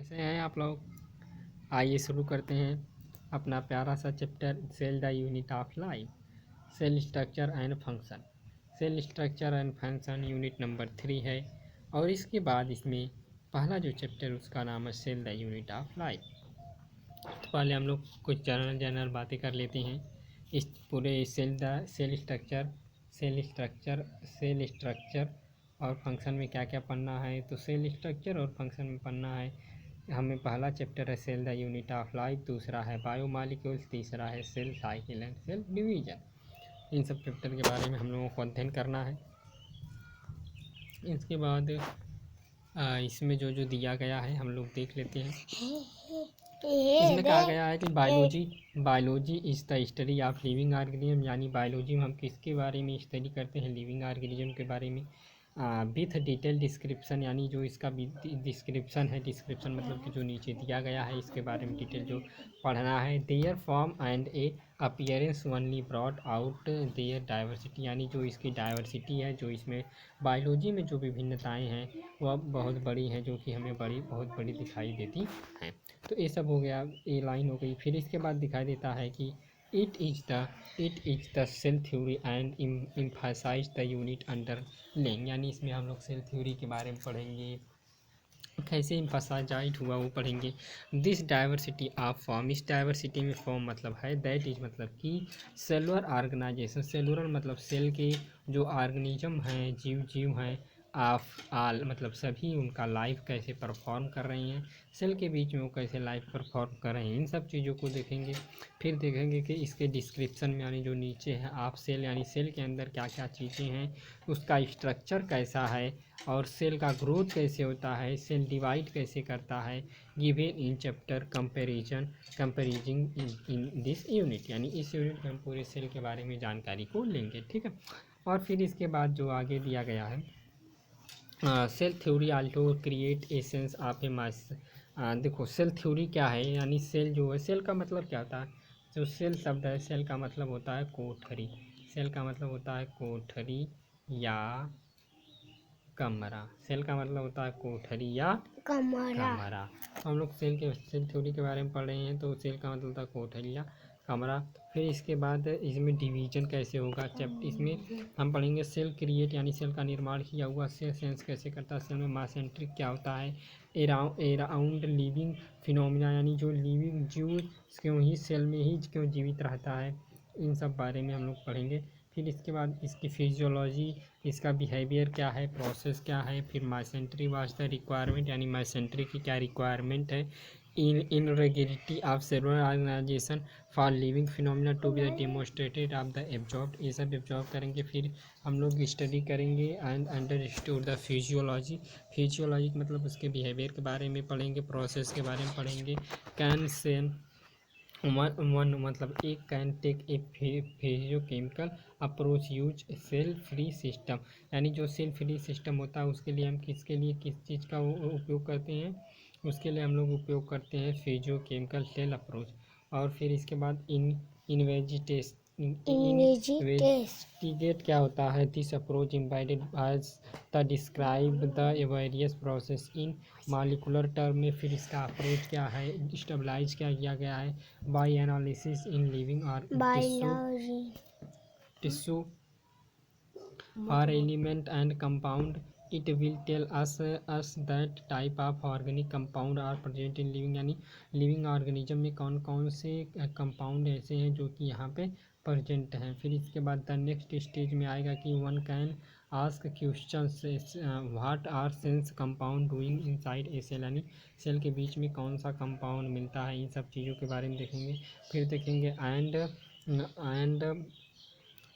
कैसे हैं आप लोग। आइए शुरू करते हैं अपना प्यारा सा chapter cell the unit of life. Cell structure and function. Cell structure and function unit number 3 है और इसके बाद इसमें पहला जो चैप्टर उसका नाम है cell the unit of life. तो पहले हम लोग कुछ जनरल बातें कर लेते हैं इस पूरे सेल स्ट्रक्चर और फंक्शन में क्या क्या पढ़ना है। तो सेल स्ट्रक्चर और फंक्शन में पढ़ना है हमें पहला चैप्टर है cell the unit of life, दूसरा है बायोमॉलिक्यूल्स, तीसरा है cell cycle and cell division. इन सब चैप्टर के बारे में हम लोगों को अध्ययन करना है। इसके बाद इसमें जो जो दिया गया है हम लोग देख लेते हैं। इसमें कहा गया है कि biology is the study of living organism, यानी बायोलॉजी में हम किसके बारे में स्टडी करते हैं, लिविंग ऑर्गेनिज्म के बारे में विथ डिटेल डिस्क्रिप्शन, यानी जो इसका डिस्क्रिप्शन है, डिस्क्रिप्शन मतलब कि जो नीचे दिया गया है इसके बारे में डिटेल जो पढ़ना है। Their form and a appearance only brought out their diversity, यानी जो इसकी डाइवर्सिटी है, जो इसमें बायोलॉजी में जो विभिन्नताएं हैं वह बहुत बड़ी हैं, जो कि हमें बहुत बड़ी दिखाई देती हैं। तो ये सब हो गया, ये लाइन हो गई। फिर इसके बाद दिखाई देता है कि it is the cell theory and emphasise the unit underlying, यानी इसमें हम लोग सेल थ्योरी के बारे में पढ़ेंगे, कैसे एम्फसाइज हुआ वो पढ़ेंगे। दिस डाइवर्सिटी ऑफ फॉर्म, इस डाइवर्सिटी में फॉर्म मतलब है दैट इज मतलब कि सेलुलर ऑर्गेनाइजेशन, सेलुलर मतलब सेल के जो ऑर्गेनिज्म हैं, जीव हैं, ऑफ आल मतलब सभी, उनका लाइफ कैसे परफॉर्म कर रही हैं, सेल के बीच में वो कैसे लाइफ परफॉर्म कर रहे हैं, इन सब चीज़ों को देखेंगे। फिर देखेंगे कि इसके डिस्क्रिप्शन में, यानी जो नीचे है ऑफ सेल, यानी सेल के अंदर क्या क्या चीज़ें हैं, उसका स्ट्रक्चर कैसा है और सेल का ग्रोथ कैसे होता है, सेल डिवाइड कैसे करता है, given in chapter कंपेरिजिंग in this unit, यानी इस यूनिट में हम पूरे सेल के बारे में जानकारी को लेंगे। ठीक है। और फिर इसके बाद जो आगे दिया गया है cell theory also create a sense of a mass. देखो सेल थ्योरी क्या है, यानी सेल जो है, सेल का मतलब क्या होता है, जो सेल शब्द है, सेल का मतलब होता है कोठरी, सेल का मतलब होता है कोठरी या कमरा, सेल का मतलब होता है कोठरी या कमरा। तो हम लोग सेल थ्योरी के बारे में पढ़ रहे हैं, तो सेल का मतलब होता है कोठरी या कमरा। फिर इसके बाद इसमें डिवीजन कैसे होगा, चैप्टर इसमें हम पढ़ेंगे सेल क्रिएट, यानी सेल का निर्माण किया हुआ, सेल सेंस कैसे करता है, सेल में मासेंट्रिक क्या होता है, एराउंड लिविंग फिनोमिना, यानी जो लिविंग जीव क्यों ही सेल में ही क्यों जीवित रहता है, इन सब बारे में हम लोग पढ़ेंगे। फिर इसके बाद इसकी फिजियोलॉजी, इसका बिहेवियर क्या है, प्रोसेस क्या है। फिर माइसेंट्री वाज द रिक्वायरमेंट, यानी माइसेंट्री की क्या रिक्वायरमेंट है, integrity of cellular organisation for living phenomena to be demonstrated of the observe, ये सब एब्जॉर्ब करेंगे। फिर हम लोग स्टडी करेंगे and understood the physiology, physiology मतलब उसके बिहेवियर के बारे में पढ़ेंगे, प्रोसेस के बारे में पढ़ेंगे। कैन सेल वन मतलब एक can take a physiochemical approach use cell free system, यानी जो सेल फ्री सिस्टम होता है उसके लिए हम किस चीज़ का उपयोग करते हैं, उसके लिए हम लोग उपयोग करते हैं फिजियोकेमिकल सेल अप्रोच। और फिर इसके बाद इन्वेस्टिगेट क्या होता है, this approach enabled us the describe the various process in molecular term में। फिर इसका अप्रोच क्या है, स्टेबलाइज क्या किया गया है बाय एनालिसिस इन लिविंग और tissue for element and compound, it will tell us that type of organic compound are present in living, यानी लिविंग ऑर्गेनिज्म में कौन कौन से कंपाउंड ऐसे हैं जो कि यहाँ पे प्रेजेंट हैं। फिर इसके बाद द नेक्स्ट स्टेज में आएगा कि one can ask questions what are sense compound doing inside a cell, यानी सेल के बीच में कौन सा कंपाउंड मिलता है, इन सब चीज़ों के बारे में देखेंगे। फिर देखेंगे and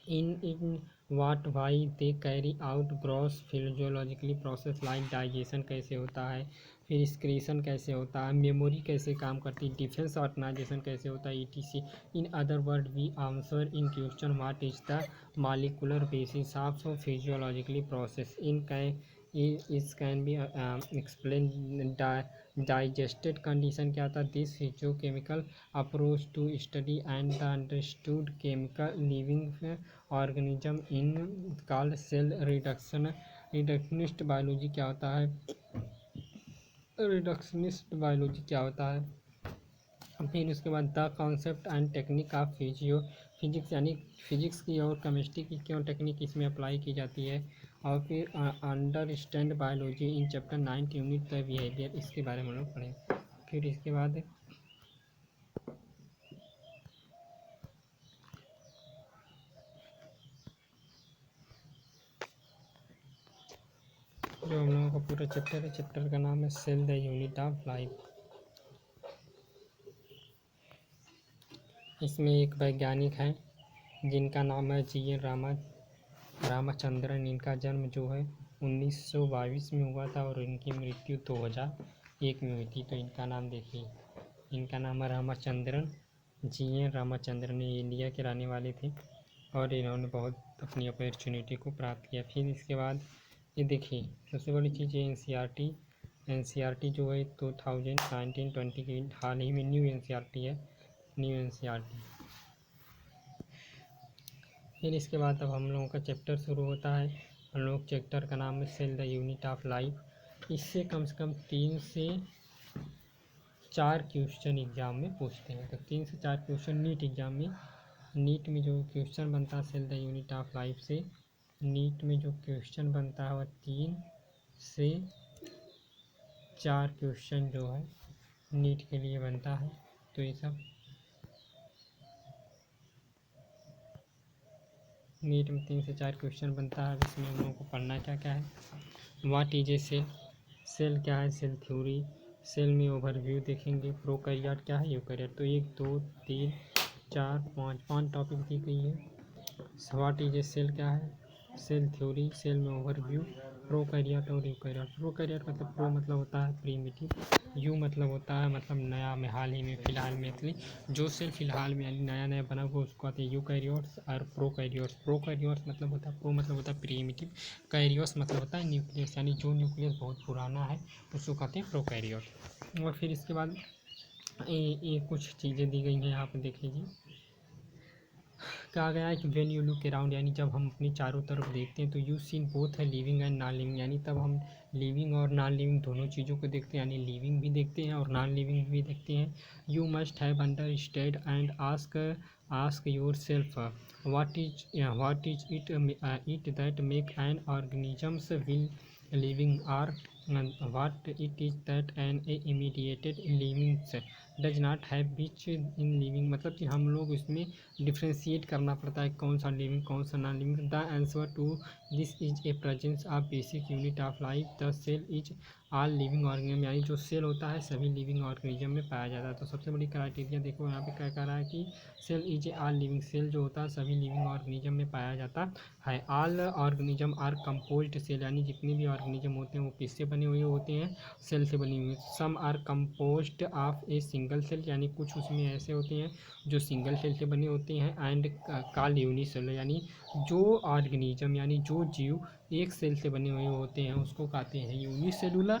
in what why they carry out gross physiologically process like digestion कैसे होता है, फिर स्क्रीशन कैसे होता है, मेमोरी कैसे काम करती है, डिफेंस ऑर्गेनाइजेशन कैसे होता है, ETC. In other word we answer in question what is the molecular basis of physiologically process in can be explain digested condition क्या था, this physiochemical approach to study and the understood chemical living organism in called cell reductionist biology क्या होता है, reductionist biology क्या होता है। फिर उसके बाद the concept and technique of physics यानी फिजिक्स की और केमिस्ट्री की क्यों टेक्निक इसमें अप्लाई की जाती है। और फिर understand biology in chapter 9 unit the behaviour, इसके बारे में हम लोग पढ़ेंगे। फिर इसके बाद जो हम लोगों का पूरा चैप्टर है, चैप्टर का नाम है cell the unit of life. इसमें एक वैज्ञानिक हैं जिनका नाम है जी.एन. रामाचंद्रन। इनका जन्म जो है 1922 में हुआ था और इनकी मृत्यु 2001 में हुई थी। तो इनका नाम देखिए, इनका नाम है रामाचंद्रन, जी.एन. रामाचंद्रन। ये इंडिया के रहने वाले थे और इन्होंने बहुत अपनी अपॉर्चुनिटी को प्राप्त किया। फिर इसके बाद ये देखिए, सबसे बड़ी चीज़ है एन.सी.आर.टी जो है 2019-20 की हाल ही में न्यू एन.सी.आर.टी है, न्यू एन.सी.आर.टी। फिर इसके बाद अब हम लोगों का चैप्टर शुरू होता है। हम लोग चैप्टर का नाम है cell the unit of life. इससे कम से कम 3 से 4 क्वेश्चन एग्ज़ाम में पूछते हैं। तो 3 से 4 क्वेश्चन नीट में जो क्वेश्चन बनता है cell the unit of life से, नीट में जो क्वेश्चन बनता है वह 3 से 4 क्वेश्चन जो है नीट के लिए बनता है। तो ये सब नीट में 3 से 4 क्वेश्चन बनता है। इसमें हम लोगों को पढ़ना क्या क्या है। What is a cell, cell क्या है, सेल थ्योरी, सेल में ओवरव्यू देखेंगे, प्रोकैरियोट क्या है, यूकैरियोट। तो 1 2 3 4 5 टॉपिक दी गई है। व्हाट इज ए सेल क्या है, सेल थ्योरी, सेल में ओवरव्यू, प्रोकैरियोट और यूकैरियोट। प्रोकैरियोट मतलब प्रो मतलब होता है प्रीमिटिव, यू मतलब होता है मतलब नया में, हाल ही में, फिलहाल में, जो सेल फिलहाल में यानी नया नया बना हुआ उसको कहते हैं यूकैरियोट्स। और प्रोकैरियोट्स मतलब होता है, प्रो मतलब होता है प्रीमिटिव, कैरियोट्स मतलब होता है न्यूक्लियस, यानी जो न्यूक्लियस बहुत पुराना है उसको कहते हैं प्रोकैरियोट। और फिर इसके बाद ये कुछ चीज़ें दी गई हैं, यहाँ पर देख लीजिए। कहा गया है कि व्हेन यू लुक अराउंड, यानी जब हम अपने चारों तरफ देखते हैं तो यू सीन बोथ है लिविंग एंड नॉन लिविंग, यानी तब हम लिविंग और नॉन लिविंग दोनों चीज़ों को देखते हैं, यानी लिविंग भी देखते हैं और नॉन लिविंग भी देखते हैं। You must have understand and ask yourself what is it that make an organisms will living are what it is that an immediated living does not have which in living, मतलब कि हम लोग इसमें differentiate करना पड़ता है कौन सा लिविंग कौन सा non living. The answer to this is a presence of basic unit of life, the cell is all living organism, यानी जो सेल होता है सभी लिविंग ऑर्गेनिज्म में पाया जाता है। तो सबसे बड़ी क्राइटेरिया देखो यहाँ पे क्या कह रहा है कि cell is a all living, cell जो होता है सभी लिविंग ऑर्गेनिज्म में पाया जाता है। All organism are composed cell, यानी जितने भी ऑर्गेनिज्म होते हैं वो किससे बने हुए होते हैं, सेल से बनी हुई। Some are composed of a single cell, यानी कुछ उसमें ऐसे होते हैं जो सिंगल सेल से बने होते हैं। एंड कॉल्ड यूनिसेलुलर, यानी जो ऑर्गेनिज्म यानी जो जीव एक सेल से बने हुए होते हैं उसको कहते हैं यूनिसेलुलर।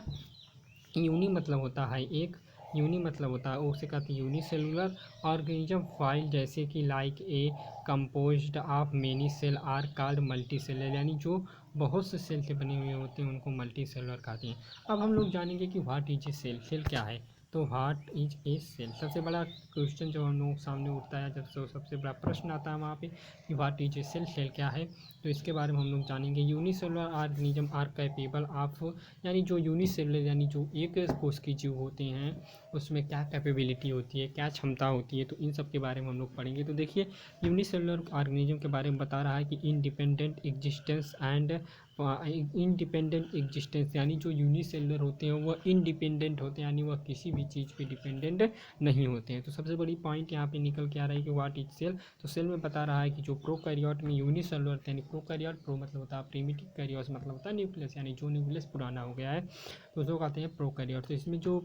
यूनि मतलब होता है एक, यूनि मतलब होता है उसे कहते हैं यूनिसेलुलर ऑर्गेनिज्म। फाइल जैसे कि like a composed of many cell are called multicellular, यानी जो बहुत से सेल से बने हुए होते हैं उनको मल्टी सेलर कहते हैं। अब हम लोग जानेंगे कि what is a cell, cell क्या है। तो व्हाट इज ए सेल, सबसे बड़ा क्वेश्चन जो हम लोग सामने उठता है, जब सबसे बड़ा प्रश्न आता है वहाँ पे कि what is a cell, cell क्या है। तो इसके बारे में हम लोग जानेंगे। Unicellular organism are capable of, यानी जो यूनिसेलुलर यानी जो एक कोश के जीव होते हैं उसमें क्या कैपेबिलिटी होती है, क्या क्षमता होती है, तो इन सब के बारे में हम लोग पढ़ेंगे। तो देखिए यूनिसेलुलर ऑर्गेनिज्म के बारे में बता रहा है कि independent existence and independent existence, यानी जो यूनिसेलुलर होते हैं वह इंडिपेंडेंट होते हैं, यानी वह किसी भी चीज़ पे डिपेंडेंट नहीं होते हैं। तो सबसे बड़ी पॉइंट यहाँ पे निकल के आ रहा है कि व्हाट इज सेल। तो सेल में बता रहा है कि जो प्रोकैरियोट में यूनिसेलुलर यानी प्रोकैरियोट, प्रो मतलब होता है प्रीमिटिव, कैरियोट्स मतलब होता है न्यूक्लियस, यानी जो न्यूक्लियस पुराना हो गया है तो उसको कहते हैं प्रोकैरियोट। तो इसमें जो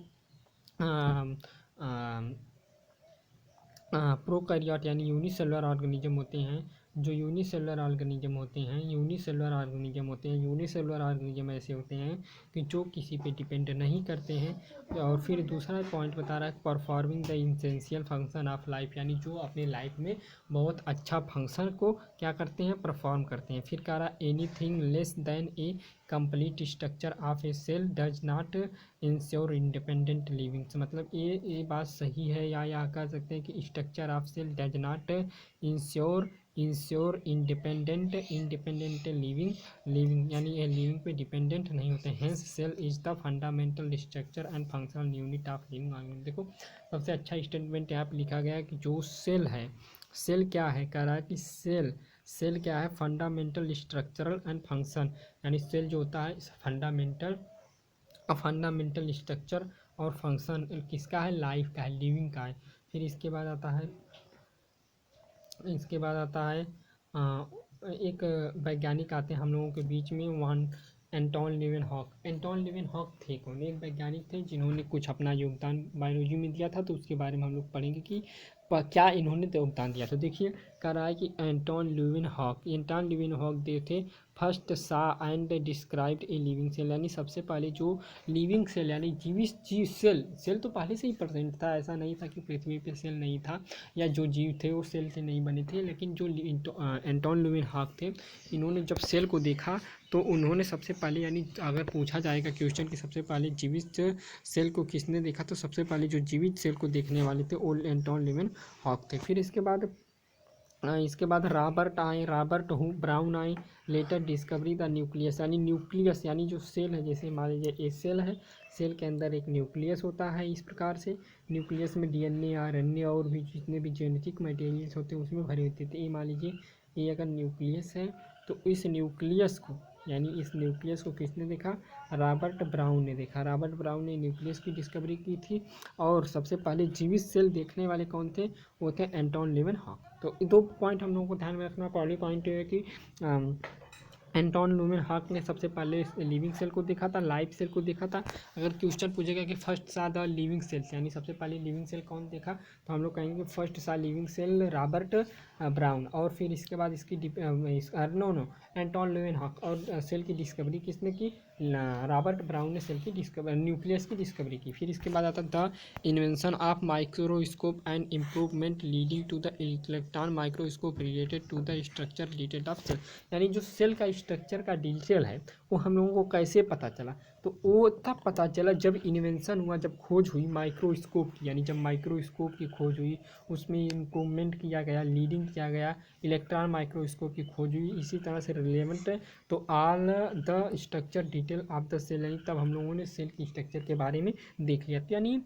प्रोकैरियोट यानी यूनिसेलुलर ऑर्गेनिज्म होते हैं जो यूनिसेलुलर ऑर्गेनिज्म होते हैं, यूनिसेलुलर ऑर्गेनिज्म ऐसे होते हैं कि जो किसी पे डिपेंड नहीं करते हैं। और फिर दूसरा पॉइंट बता रहा है performing the essential function of life, यानी जो अपने लाइफ में बहुत अच्छा फंक्शन को क्या करते हैं, परफॉर्म करते हैं। फिर कह रहा है anything less than a complete structure of a cell does not ensure independent living. मतलब ये बात सही है, या कह सकते हैं कि structure of cell does not ensure independent living यानी ये लिविंग पे डिपेंडेंट नहीं होते। Hence cell is the fundamental structure and functional unit of living organism. देखो सबसे अच्छा स्टेटमेंट यहाँ पे लिखा गया है कि जो सेल है, सेल क्या है, कह रहा है कि सेल क्या है, फंडामेंटल स्ट्रक्चरल एंड फंक्शन, यानी सेल जो होता है फंडामेंटल स्ट्रक्चर और फंक्शन किसका है, लाइफ का है, लिविंग का है। फिर इसके बाद आता है एक वैज्ञानिक आते हैं हम लोगों के बीच में, एंटोन लीवेनहॉक थे कौन, एक वैज्ञानिक थे जिन्होंने कुछ अपना योगदान बायोलॉजी में दिया था। तो उसके बारे में हम लोग पढ़ेंगे कि क्या इन्होंने योगदान दिया। तो देखिए कह रहा है कि एंटोन ल्यूवेनहॉक दे थे first saw and described a living cell, यानी सबसे पहले जो लिविंग सेल यानी जीवित सेल तो पहले से ही प्रेजेंट था, ऐसा नहीं था कि पृथ्वी पे सेल नहीं था या जो जीव थे वो सेल से नहीं बने थे। लेकिन जो एंटोन ल्यूवेनहॉक थे, इन्होंने जब सेल को देखा तो उन्होंने सबसे पहले, यानी अगर पूछा जाएगा क्वेश्चन कि सबसे पहले जीवित सेल को किसने देखा, तो सबसे पहले जो जीवित सेल को देखने वाले थे वो एंटोन ल्यूवेनहॉक थे। फिर इसके बाद रॉबर्ट ब्राउन आए, लेटर डिस्कवरी द न्यूक्लियस यानी जो सेल है, जैसे मान लीजिए ये सेल है, सेल के अंदर एक न्यूक्लियस होता है। इस प्रकार से न्यूक्लियस में डीएनए आरएनए और भी जितने भी जेनेटिक मटेरियल्स होते हैं उसमें भरे होते थे। ये मान लीजिए ये अगर न्यूक्लियस है तो इस न्यूक्लियस को किसने देखा, रॉबर्ट ब्राउन ने देखा। रॉबर्ट ब्राउन ने न्यूक्लियस की डिस्कवरी की थी। और सबसे पहले जीवित सेल देखने वाले कौन थे, वो थे एंटोन ल्यूवेनहॉक। तो 2 पॉइंट हम लोगों को ध्यान में रखना। पहली पॉइंट ये है कि एंटोन ल्यूवेनहॉक ने सबसे पहले लिविंग सेल को देखा था, लाइव सेल को देखा था। अगर क्वेश्चन पूछेगा कि फर्स्ट सा द लिविंग सेल्स, यानी सबसे पहले लिविंग सेल कौन देखा, तो हम लोग कहेंगे फर्स्ट सा लिविंग सेल रॉबर्ट ब्राउन। और फिर इसके बाद एंटोन ल्यूवेनहॉक। और सेल की डिस्कवरी किसने की, रॉबर्ट ब्राउन ने सेल की डिस्कवरी, न्यूक्लियस की डिस्कवरी की। फिर इसके बाद आता the invention of microscope and improvement leading to the electron microscope related to the structure related of cell, यानी जो सेल का स्ट्रक्चर का डिटेल है वो हम लोगों को कैसे पता चला, तो वो तब पता चला जब इन्वेंशन हुआ, जब खोज हुई माइक्रोस्कोप की, यानी जब माइक्रोस्कोप की खोज हुई, उसमें इम्प्रूवमेंट किया गया, लीडिंग किया गया, इलेक्ट्रॉन माइक्रोस्कोप की खोज हुई। इसी तरह से रिलेवेंट तो all the structure detail of the cell, यानी तब हम लोगों ने सेल की स्ट्रक्चर के बारे में देख लिया। यानी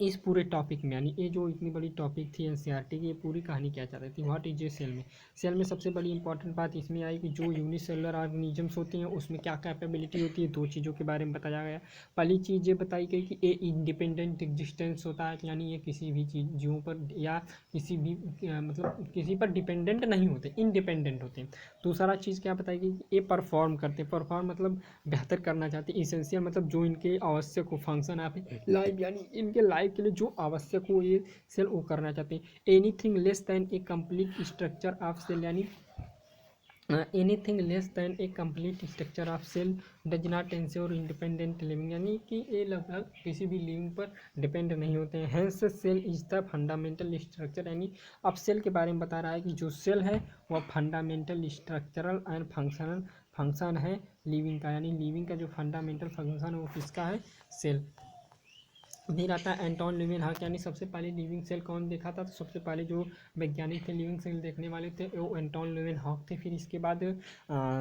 इस पूरे टॉपिक में, यानी ये जो इतनी बड़ी टॉपिक थी एनसीईआरटी की, ये पूरी कहानी क्या चाह रही थी, व्हाट इज ए सेल में सबसे बड़ी इंपॉर्टेंट बात इसमें आई कि जो यूनिसेलुलर ऑर्गेनिजम्स होते हैं उसमें क्या कैपेबिलिटी होती है, 2 चीज़ों के बारे में बताया गया। पहली चीज़ ये बताई गई कि ये इंडिपेंडेंट एग्जिस्टेंस होता है, यानी ये किसी भी जीवों पर या किसी भी मतलब किसी पर डिपेंडेंट नहीं होते, इंडिपेंडेंट होते हैं। दूसरा चीज़ क्या बताई गई कि ये परफॉर्म करते हैं, परफॉर्म मतलब बेहतर करना चाहते हैं, इसेंशियल मतलब जो इनके आवश्यक हो, फंक्शन आप लाइफ यानी इनके लाइफ के लिए जो आवश्यक हो ये सेल वो करना चाहते हैं। Anything less than a complete structure of cell, यानी anything less than a complete structure of cell does not ensure independent living, यानी कि ये लगभग किसी भी लिविंग पर डिपेंड नहीं होते हैं। Hence cell is the fundamental structure, यानी अब सेल के बारे में बता रहा है कि जो सेल है वह फंडामेंटल स्ट्रक्चरल एंड फंक्शन है लिविंग का, यानी लिविंग का जो फंडामेंटल फंक्शन है वो किसका है, सेल। फिर आता है एंटोन ल्यूवेनहॉक, यानी सबसे पहले लिविंग सेल कौन देखा था, तो सबसे पहले जो वैज्ञानिक थे लिविंग सेल देखने वाले थे वो एंटोन ल्यूवेनहॉक थे। फिर इसके बाद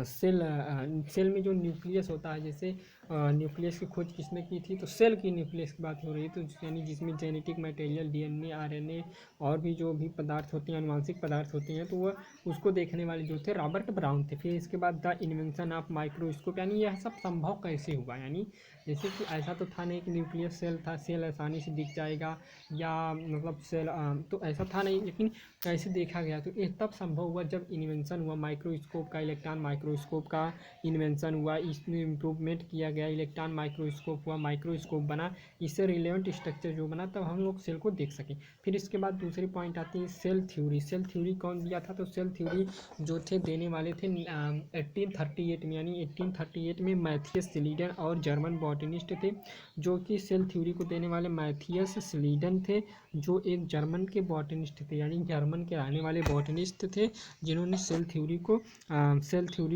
सेल में जो न्यूक्लियस होता है, जैसे न्यूक्लियस की खोज किसने की थी, तो सेल की न्यूक्लियस की बात हो रही है, तो यानी जिसमें जेनेटिक मटेरियल डीएनए आरएनए और भी जो भी पदार्थ होते हैं, अनुवांशिक पदार्थ होते हैं, तो वह उसको देखने वाले जो थे रॉबर्ट ब्राउन थे। फिर इसके बाद द इन्वेंशन ऑफ माइक्रोस्कोप, यानी यह सब संभव कैसे हुआ, यानी जैसे कि ऐसा तो था नहीं कि न्यूक्लियस सेल था, सेल आसानी से दिख जाएगा या मतलब सेल तो ऐसा था नहीं, लेकिन कैसे देखा गया, तो ये तब संभव हुआ जब इन्वेंशन हुआ माइक्रोस्कोप का, इलेक्ट्रॉन माइक्रोस्कोप का इन्वेंशन हुआ, इसमें इम्प्रूवमेंट किया गया, इलेक्ट्रॉन माइक्रोस्कोप हुआ, माइक्रोस्कोप बना, इससे रिलेवेंट स्ट्रक्चर जो बना तब हम लोग सेल को देख सकें। फिर इसके बाद दूसरी पॉइंट आती है सेल थ्योरी। सेल थ्योरी कौन दिया था? तो सेल थ्योरी जो थे देने वाले थे 1838 में, यानी 1838 में मैथियस स्लीडन और जर्मन बॉटनिस्ट थे, जो कि सेल थ्योरी को देने वाले मैथियस स्लीडन थे, जो एक जर्मन के बॉटनिस्ट थे, यानी जर्मन के रहने वाले बॉटनिस्ट थे, जिन्होंने सेल थ्योरी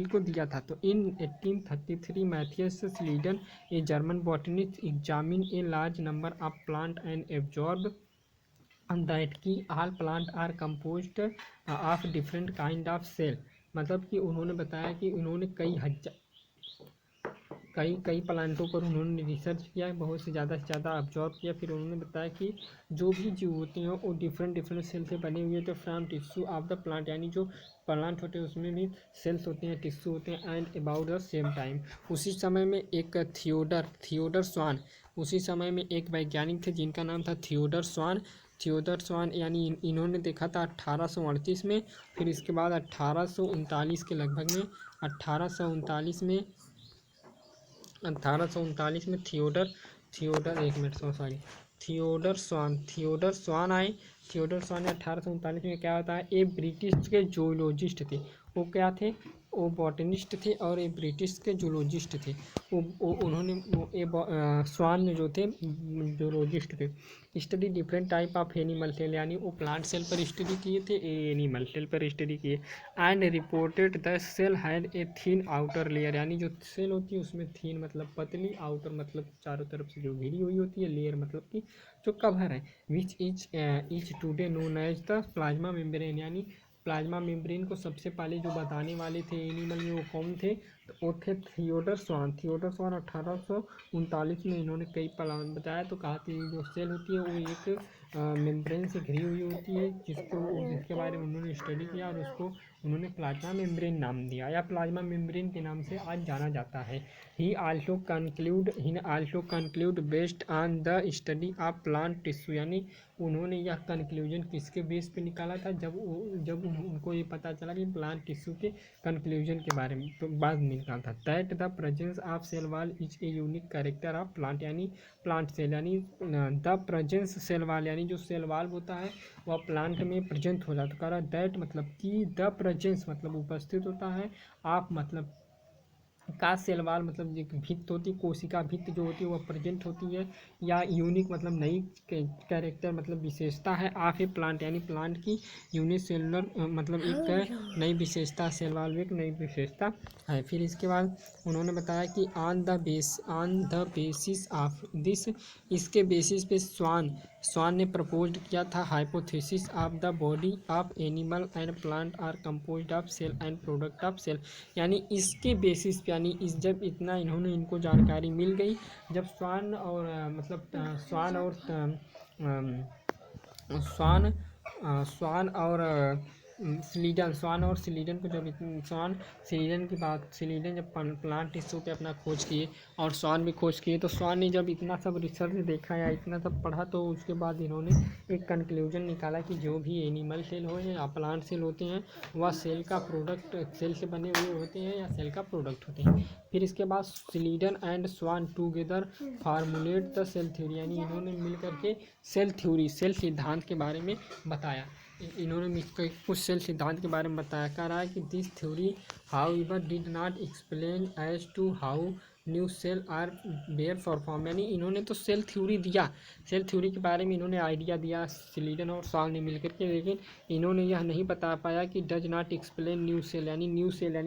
को दिया था। तो in 1833 Matthias Schleiden a German botanist examine a large number of plant and observe that की all plant are composed of different kind of cell. मतलब कि उन्होंने बताया कि उन्होंने कई प्लांटों पर उन्होंने रिसर्च किया, बहुत से ज़्यादा ऑब्जॉर्व किया। फिर उन्होंने बताया कि जो भी जीव होते हैं वो डिफरेंट सेल से बने हुए थे from tissue of the plant, यानी जो प्लांट होते हैं उसमें भी सेल्स होते हैं, टिश्यू होते हैं। And about the same time उसी समय में एक थियोडर स्वान, उसी समय में एक वैज्ञानिक थे जिनका नाम था थियोडर स्वान, यानी इन्होंने देखा था 1838 में। फिर इसके बाद 1839 के लगभग में 1839 में थियोडर स्वान आए। थियोडर स्वान 1839 में क्या होता है, ये ब्रिटिश के जूलॉजिस्ट थे। वो क्या थे? वो बॉटनिस्ट थे और ये ब्रिटिश के जूलॉजिस्ट थे। स्वान जो थे जूलॉजिस्ट थे। Study different type of animal cell, यानी वो प्लांट सेल पर स्टडी किए थे, एनिमल सेल पर स्टडी किए। And reported the cell had a thin outer layer, यानी जो सेल होती है उसमें थिन मतलब पतली, आउटर मतलब चारों तरफ से जो घिरी हुई होती है, लेयर मतलब कि जो कवर है, which is today known as the plasma membrane, यानी प्लाज्मा मेम्ब्रेन को सबसे पहले जो बताने वाले थे एनिमल में वो कौन थे? तो वो थे थियोडर स्वान 1839 में इन्होंने कई प्लांट बताया। तो कहा कि जो सेल होती है वो एक मेम्ब्रेन से घिरी हुई होती है, जिसके बारे में उन्होंने स्टडी किया और उसको उन्होंने प्लाज्मा मेम्ब्रेन नाम दिया, या प्लाज्मा मेम्ब्रेन के नाम से आज जाना जाता है। ही also conclude based on the study of plant tissue, यानी उन्होंने यह कंक्लूजन किसके बेस पे निकाला था? जब उनको ये पता चला कि प्लांट टिश्यू के कंक्लूजन के बारे में तो बाद में निकाला था। That the presence of cell wall is a unique character of plant, यानी प्लांट सेल, यानी द प्रेजेंस सेल वॉल, यानी जो सेल वॉल होता है वह प्लांट में प्रेजेंट हो जाता है। कह दैट मतलब कि द प्रेजेंस मतलब उपस्थित होता है, आप मतलब का सेल वॉल मतलब एक भित्त होती है, कोशिका भित्त जो होती है वह प्रेजेंट होती है, या यूनिक मतलब नई कैरेक्टर मतलब विशेषता है ऑफ ए प्लांट, यानी प्लांट की यूनिसेलुलर मतलब एक नई विशेषता, सेल वॉल में एक नई विशेषता है। फिर इसके बाद उन्होंने बताया कि on the basis of this, इसके बेसिस पे स्वान ने प्रपोज्ड किया था hypothesis of the body of animal and plant are composed of cell and product of cell, यानी इसके बेसिस पे, यानी जब इतना इनको जानकारी मिल गई, जब स्वान और स्लीडन को जब स्लीडन जब प्लांट टिश्यू पे अपना खोज किए और स्वान भी खोज किए, तो स्वान ने जब इतना सब रिसर्च देखा या इतना सब पढ़ा, तो उसके बाद इन्होंने एक कंक्लूजन निकाला कि जो भी एनिमल सेल हो या प्लांट सेल होते हैं वह सेल का प्रोडक्ट, सेल से बने हुए होते हैं या सेल का प्रोडक्ट होते हैं। फिर इसके बाद Schleiden and Schwann together formulate the cell theory, यानी इन्होंने मिल करके सेल सिद्धांत के बारे में बताया। इन्होंने कुछ सेल सिद्धांत के बारे में बताया। कह रहा है कि this theory however did not explain as to how new cell are bear perform, यानी इन्होंने तो सेल थ्योरी के बारे में इन्होंने आइडिया दिया स्लीडन और स्वान ने मिलकर के, लेकिन इन्होंने यह नहीं बता पाया कि does not explain new cell यानी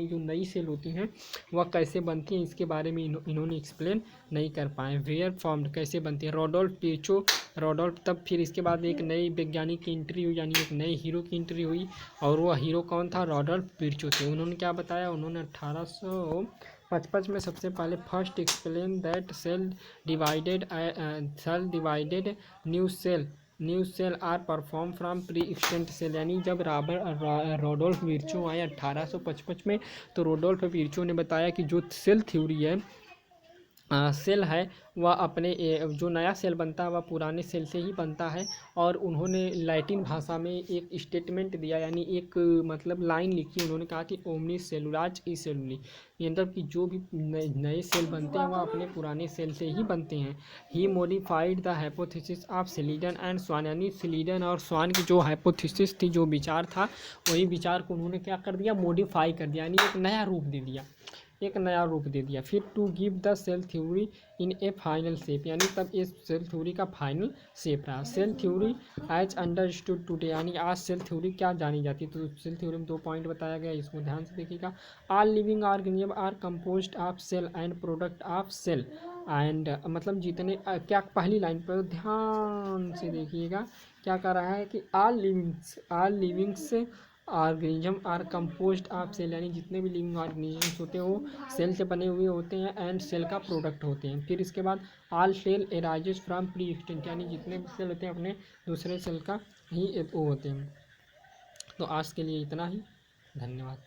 जो नई सेल होती हैं वह कैसे बनती हैं, इसके बारे में इन्होंने एक्सप्लेन नहीं कर पाए। वेयर फॉर्म्ड कैसे बनती है, रॉडोल्फ तब फिर इसके बाद एक नई वैज्ञानिक की एंट्री हुई, यानी एक नए हीरो की एंट्री हुई, और वह हीरो कौन था? रॉडोल्फ पिर्चो थे। उन्होंने क्या बताया? उन्होंने 1855 में सबसे पहले first explain that cell divided new cell are perform from pre extent cell, यानी जब रॉडोल्फ विर्चो आए 1855 में, तो रॉडोल्फ विर्चो ने बताया कि जो सेल थ्योरी है सेल है वह अपने जो नया सेल बनता है वह पुराने सेल से ही बनता है। और उन्होंने लैटिन भाषा में एक स्टेटमेंट दिया, यानी एक मतलब लाइन लिखी, उन्होंने कहा कि ओमनी सेलुलाज ई सेलुली, मतलब कि जो भी नए सेल बनते हैं वह अपने पुराने सेल से ही बनते हैं। He modified the hypothesis of Schleiden and Schwann, यानी स्लीडन और स्वान की जो हाइपोथेसिस थी, जो विचार था, वही विचार को उन्होंने क्या कर दिया, मॉडिफाई कर दिया, यानी एक नया रूप दे दिया, एक नया रूप दे दिया। फिर to give the cell theory in a final shape, यानी तब इस सेल थ्योरी का फाइनल शेप रहा। Cell theory as understood today, यानी आज सेल थ्योरी क्या जानी जाती है, तो सेल थ्योरी में 2 पॉइंट बताया गया, इसको ध्यान से देखिएगा। All living organism are composed of cell and product of cell and, मतलब जितने क्या, पहली लाइन पर ध्यान से देखिएगा, क्या कर रहा है कि all livings organism are composed of cell, यानी जितने भी लिविंग ऑर्गेनिजम्स होते हैं वो सेल से बने हुए होते हैं एंड सेल का प्रोडक्ट होते हैं। फिर इसके बाद all cell arises from pre extent, यानी जितने भी सेल होते हैं अपने दूसरे सेल का ही वो होते हैं। तो आज के लिए इतना ही, धन्यवाद।